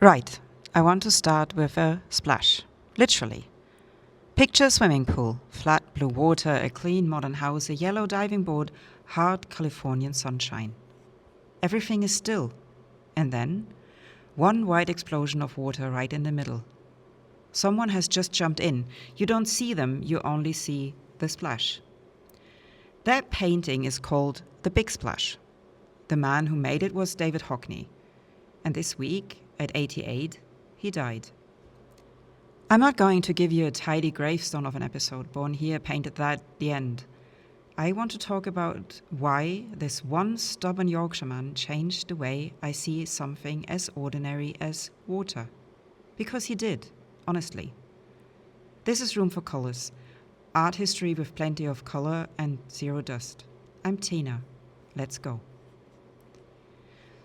Right, I want to start with a splash. Literally. Picture a swimming pool, flat blue water, a clean modern house, a yellow diving board, hard Californian sunshine. Everything is still. And then, one white explosion of water right in the middle. Someone has just jumped in. You don't see them, you only see the splash. That painting is called The Big Splash. The man who made it was David Hockney. And this week, at 88, he died. I'm not going to give you a tidy gravestone of an episode, born here, painted that, the end. I want to talk about why this one stubborn Yorkshireman changed the way I see something as ordinary as water. Because he did, honestly. This is Room for Colours, art history with plenty of colour and zero dust. I'm Tina. Let's go.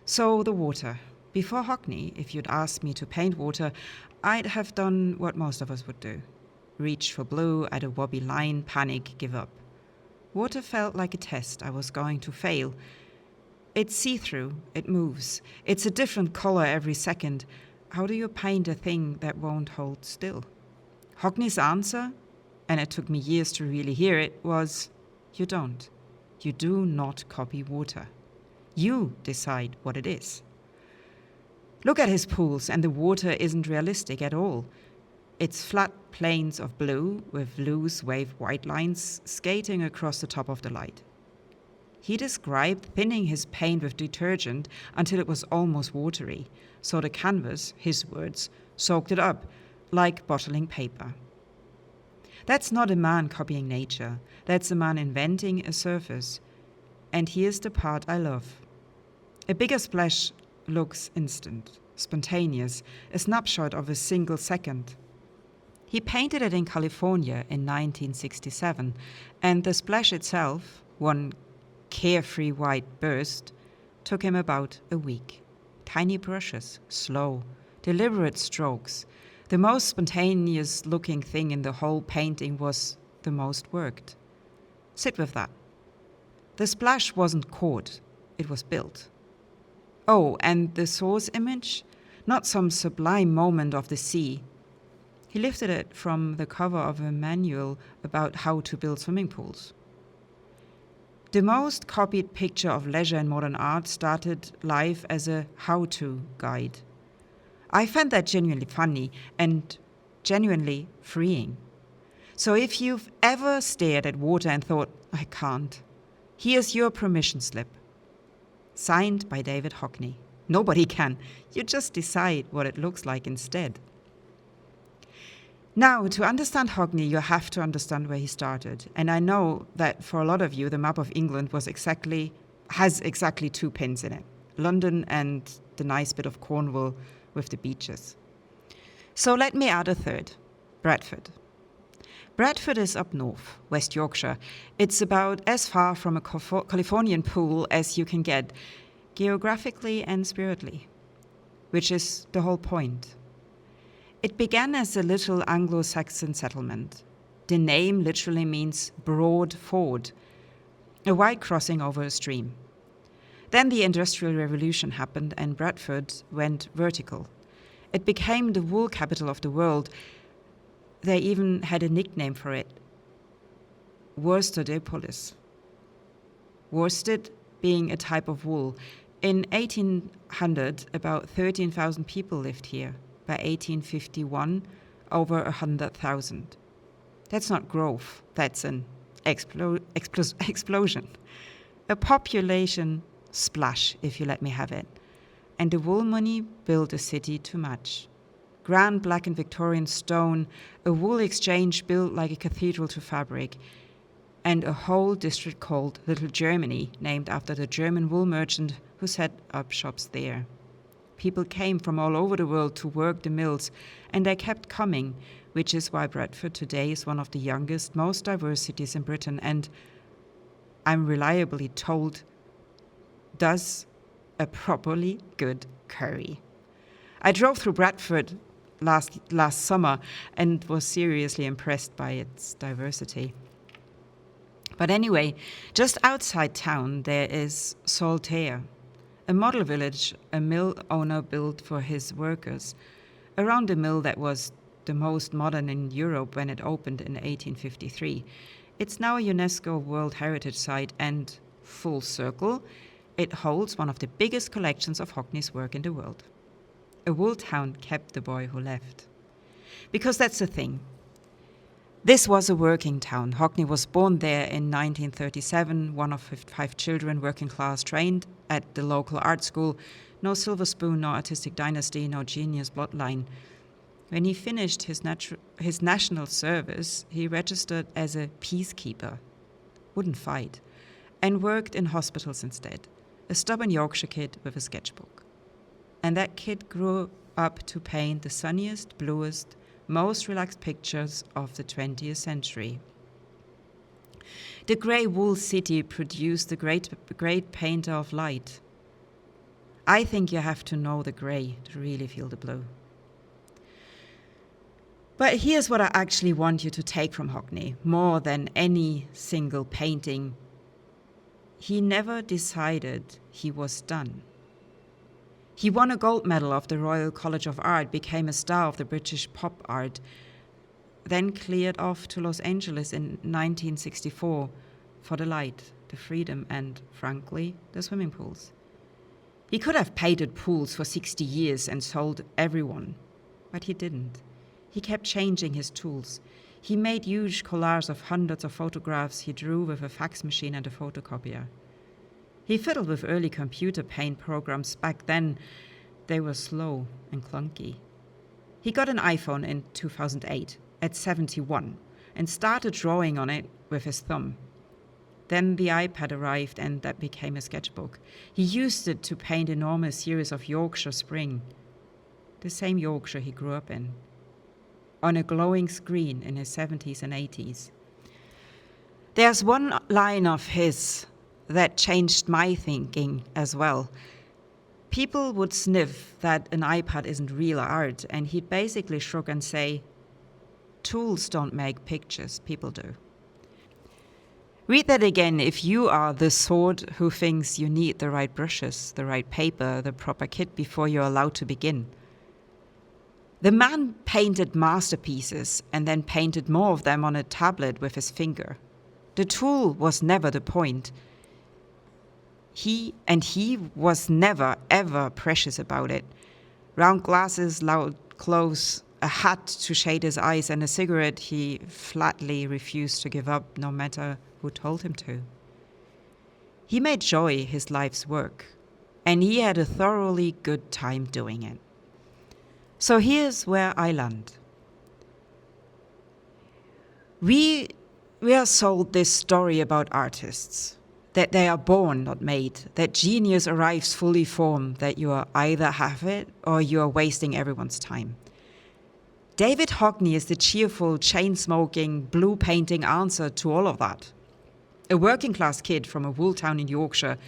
So, the water. Before Hockney, if you'd asked me to paint water, I'd have done what most of us would do. Reach for blue, add a wobbly line, panic, give up. Water felt like a test I was going to fail. It's see-through, it moves. It's a different color every second. How do you paint a thing that won't hold still? Hockney's answer, and it took me years to really hear it, was, you don't. You do not copy water. You decide what it is. Look at his pools, and the water isn't realistic at all. It's flat plains of blue with loose wave white lines skating across the top of the light. He described thinning his paint with detergent until it was almost watery, so the canvas, his words, soaked it up, like bottling paper. That's not a man copying nature. That's a man inventing a surface. And here's the part I love. A bigger splash looks instant, spontaneous, a snapshot of a single second. He painted it in California in 1967, and the splash itself, one carefree white burst, took him about a week. Tiny brushes, slow, deliberate strokes. The most spontaneous looking thing in the whole painting was the most worked. Sit with that. The splash wasn't caught, it was built. Oh, and the source image? Not some sublime moment of the sea. He lifted it from the cover of a manual about how to build swimming pools. The most copied picture of leisure in modern art started life as a how-to guide. I found that genuinely funny and genuinely freeing. So if you've ever stared at water and thought, I can't, here's your permission slip. Signed by David Hockney. Nobody can. You just decide what it looks like instead. Now, to understand Hockney, you have to understand where he started. And I know that for a lot of you, the map of England has exactly two pins in it. London and the nice bit of Cornwall with the beaches. So let me add a third. Bradford. Bradford is up north, West Yorkshire. It's about as far from a Californian pool as you can get, geographically and spiritually, which is the whole point. It began as a little Anglo-Saxon settlement. The name literally means broad ford, a wide crossing over a stream. Then the Industrial Revolution happened and Bradford went vertical. It became the wool capital of the world. They even had a nickname for it, Worcesterdopolis. Worsted being a type of wool. In 1800, about 13,000 people lived here. By 1851, over 100,000. That's not growth, that's an explosion. A population splash, if you let me have it. And the wool money built a city to match. Grand black and Victorian stone, a wool exchange built like a cathedral to fabric, and a whole district called Little Germany, named after the German wool merchant who set up shops there. People came from all over the world to work the mills, and they kept coming, which is why Bradford today is one of the youngest, most diverse cities in Britain, and I'm reliably told does a properly good curry. I drove through Bradford last summer and was seriously impressed by its diversity. But anyway, just outside town there is Saltaire, a model village a mill owner built for his workers, around a mill that was the most modern in Europe when it opened in 1853. It's now a UNESCO World Heritage Site and, full circle, it holds one of the biggest collections of Hockney's work in the world. A wool town kept the boy who left. Because that's the thing. This was a working town. Hockney was born there in 1937, one of 5 children, working class, trained at the local art school. No silver spoon, no artistic dynasty, no genius bloodline. When he finished his national service, he registered as a peacekeeper, wouldn't fight, and worked in hospitals instead. A stubborn Yorkshire kid with a sketchbook. And that kid grew up to paint the sunniest, bluest, most relaxed pictures of the 20th century. The grey wool city produced the great painter of light. I think you have to know the grey to really feel the blue. But here's what I actually want you to take from Hockney, more than any single painting. He never decided he was done. He won a gold medal of the Royal College of Art, became a star of the British pop art, then cleared off to Los Angeles in 1964 for the light, the freedom, and, frankly, the swimming pools. He could have painted pools for 60 years and sold everyone, but he didn't. He kept changing his tools. He made huge collages of hundreds of photographs he drew with a fax machine and a photocopier. He fiddled with early computer paint programs. Back then, they were slow and clunky. He got an iPhone in 2008 at 71 and started drawing on it with his thumb. Then the iPad arrived and that became a sketchbook. He used it to paint enormous series of Yorkshire spring, the same Yorkshire he grew up in, on a glowing screen in his 70s and 80s. There's one line of his that changed my thinking as well. People would sniff that an iPad isn't real art, and he'd basically shrug and say, tools don't make pictures, people do. Read that again if you are the sort who thinks you need the right brushes, the right paper, the proper kit before you're allowed to begin. The man painted masterpieces and then painted more of them on a tablet with his finger. The tool was never the point. He was never, ever precious about it. Round glasses, loud clothes, a hat to shade his eyes, and a cigarette he flatly refused to give up, no matter who told him to. He made joy his life's work, and he had a thoroughly good time doing it. So here's where I land. We are sold this story about artists, that they are born, not made, that genius arrives fully formed, that you either have it or you are wasting everyone's time. David Hockney is the cheerful, chain-smoking, blue-painting answer to all of that. A working-class kid from a wool town in Yorkshire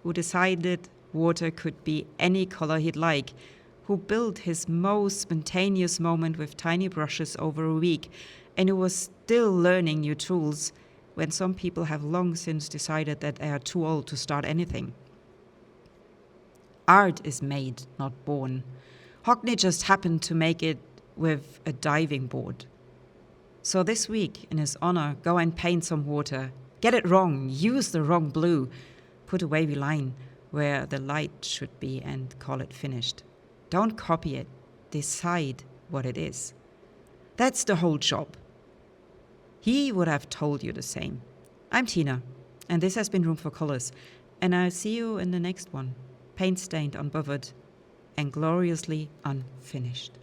who decided water could be any color he'd like, who built his most spontaneous moment with tiny brushes over a week, and who was still learning new tools when some people have long since decided that they are too old to start anything. Art is made, not born. Hockney just happened to make it with a diving board. So this week, in his honor, go and paint some water. Get it wrong, use the wrong blue, put a wavy line where the light should be and call it finished. Don't copy it, decide what it is. That's the whole job. He would have told you the same. I'm Tina, and this has been Room for Colors, and I'll see you in the next one, paint-stained, unbothered, and gloriously unfinished.